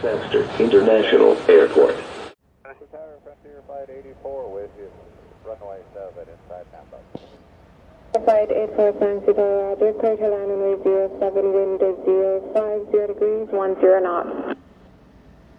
Lancaster International Airport. Tower, Frontier Flight 84 with you. Runway 7 inside Tampa. Flight 84 Fancy Tower, Roger. Clear to land runway 07, wind is 050 degrees, 10 knots.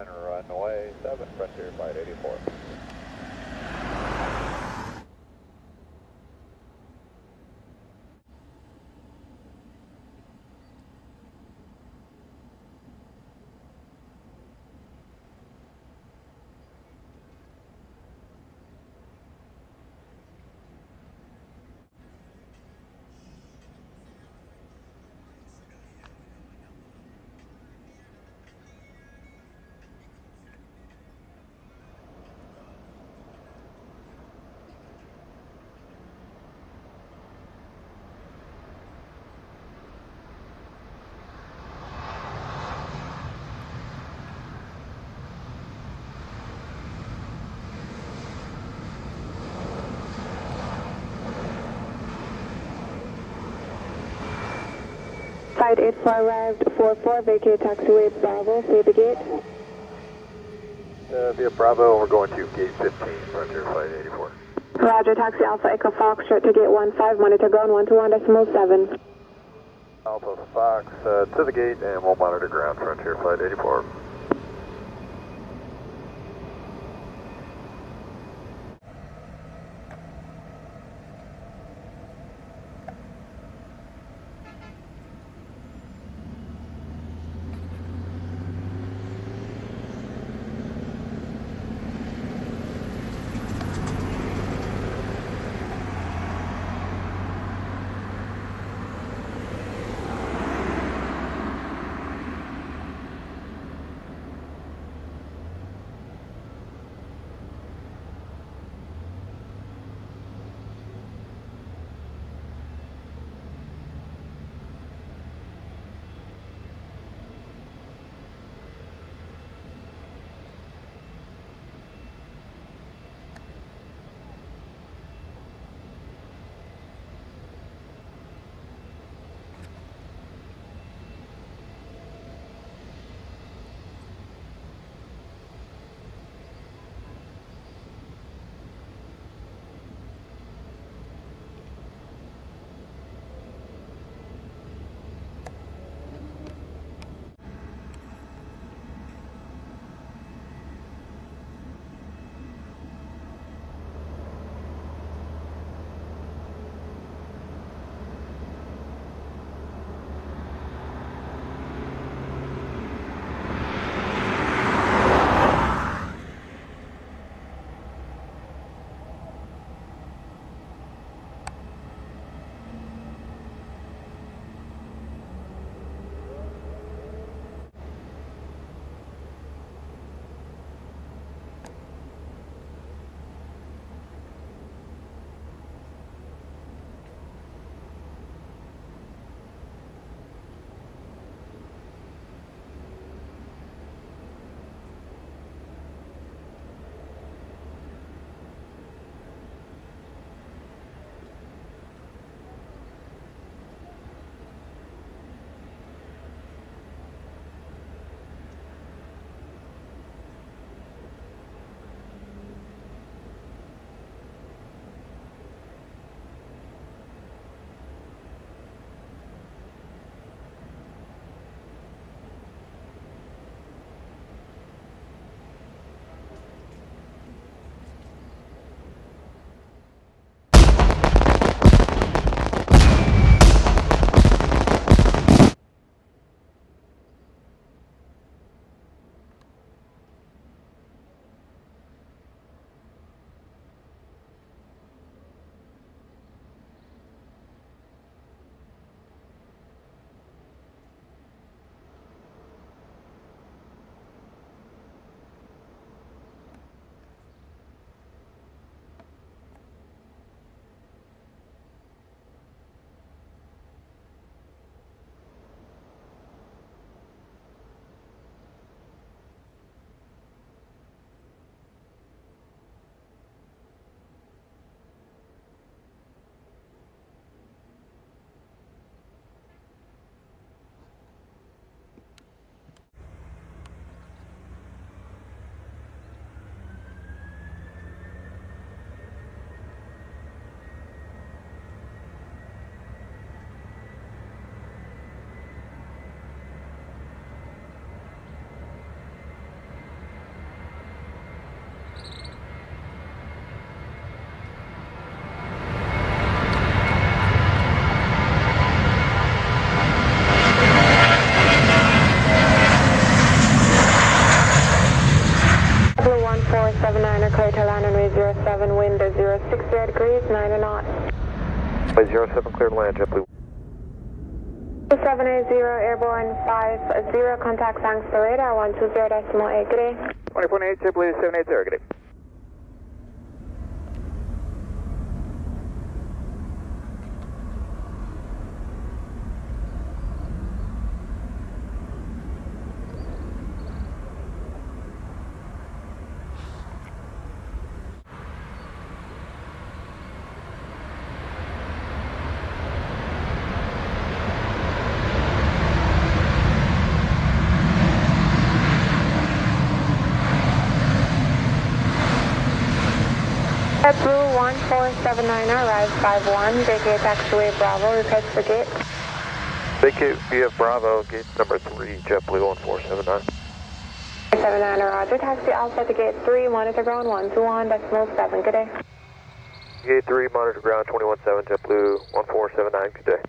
And runway 7, Frontier Flight 84. Flight 84 arrived, 44, vacate taxiway Bravo, clear the gate. Via Bravo, we're going to gate 15, Frontier Flight 84. Roger, taxi Alpha Echo Fox, straight to gate 15, monitor ground 121.7. Alpha Fox to the gate, and we'll monitor ground, Frontier Flight 84. 07, wind is 060 degrees, 9 knots. 07, clear to land, JetBlue. 780, airborne 50, contact thanks for radar 120.8, good day. 20.8, JetBlue 780, good day. JetBlue 1479, arrive 51, vacate taxiway Bravo, request for gate. Vacate via Bravo, gate number 3, JetBlue 1479. 79, roger, taxi Alpha to gate 3, monitor ground 121.7, good day. Gate 3, monitor ground 217, JetBlue 1479, good day.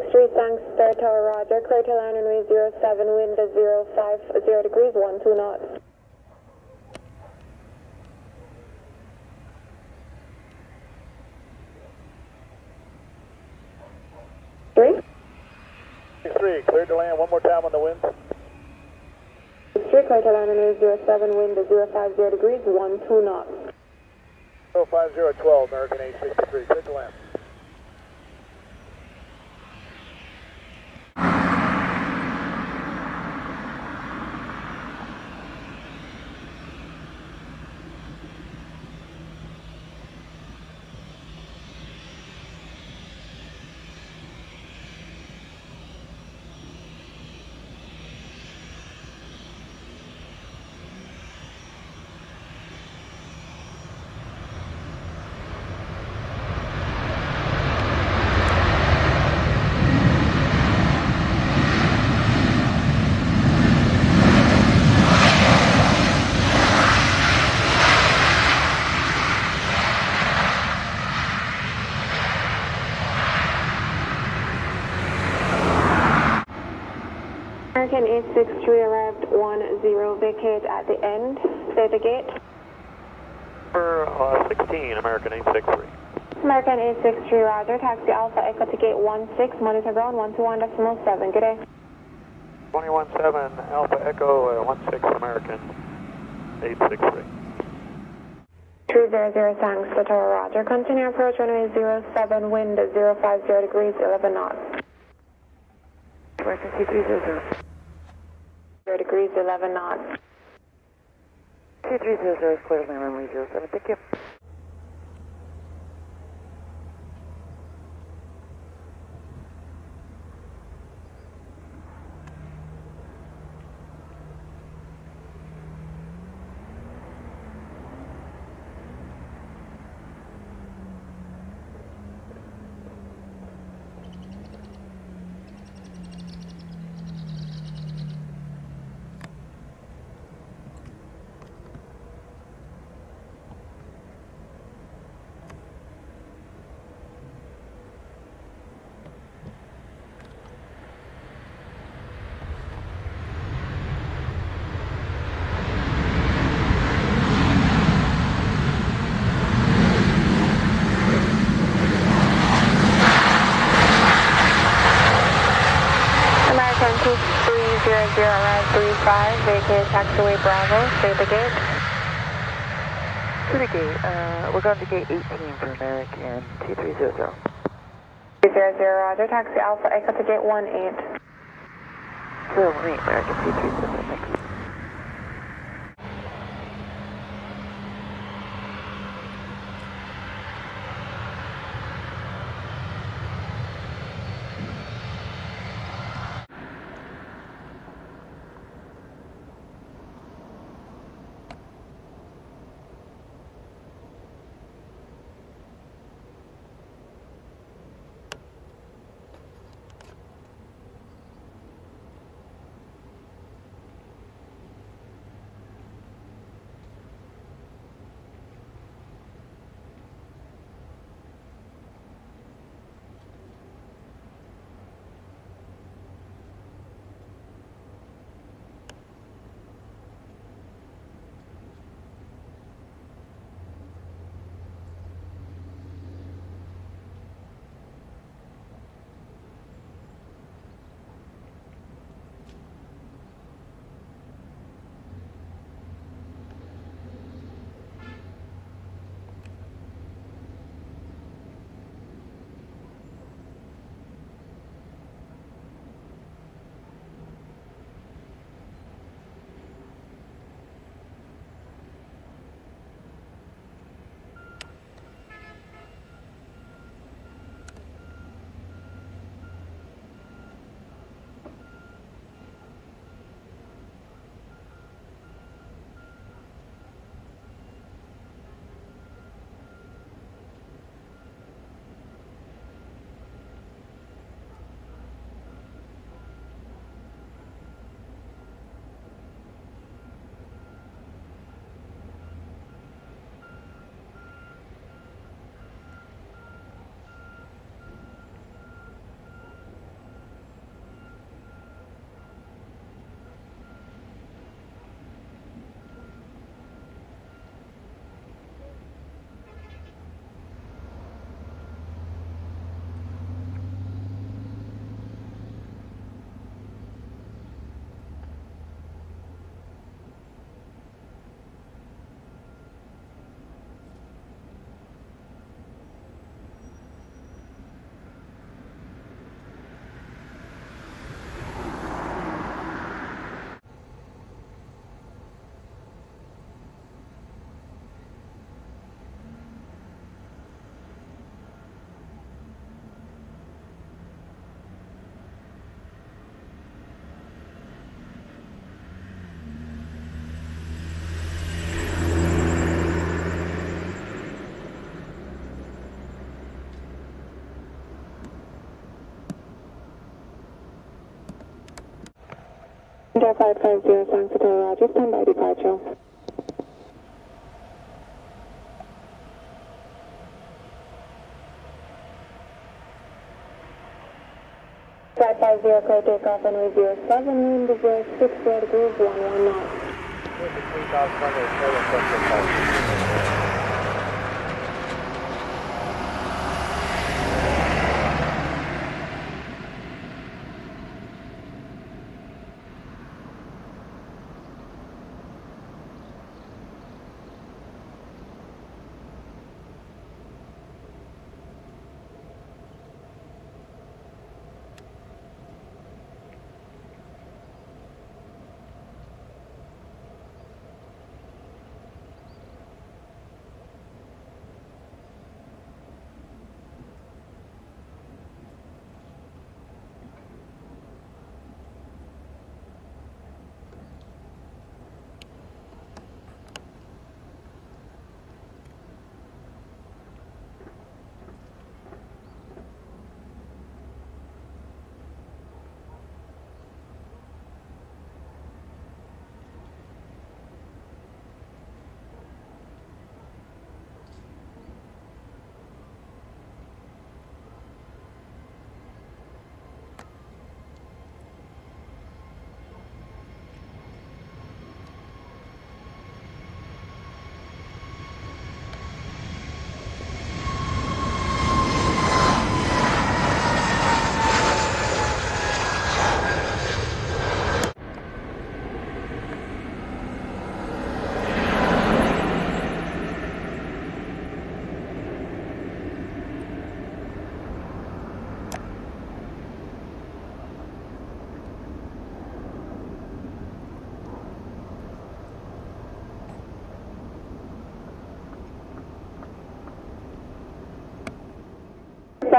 Street, thanks, Star Tower, roger. Clear to land runway 07, wind is 050 degrees, 12 knots. Three, cleared to land one more time on the wind. Street, clear to land runway 07, wind is 050 degrees, 12 knots. 05012, American 863, cleared to land. American 863 arrived 10, vacate at the end. Stay the gate. Number 16, American 863. American 863, roger. Taxi Alpha Echo to gate 16, monitor ground 121.7. Good day. 217 Alpha Echo 16 American 863. 200, thanks, Tower, roger. Continue approach runway 07, wind 050 degrees, 11 knots. American C300. 0 degrees, 11 knots. C300 is clear to runway 07, thank you. American 2300, arrive 35, vacate taxiway Bravo, stay at the gate. To the gate, we're going to gate 18 for American T300. 300, roger, taxi Alpha Echo to gate 18. 018 American T300, thank you. India 550, thanks, Tower, roger, stand by departure. Flight 50, clear takeoff runway 07, wind 060 degrees, 11 knots. 53,000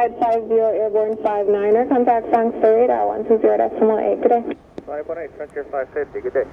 Verified 50 Airborne 59er. Contact Frankfurt radar 120.8. Good day. 518 Frontier 550. Good day.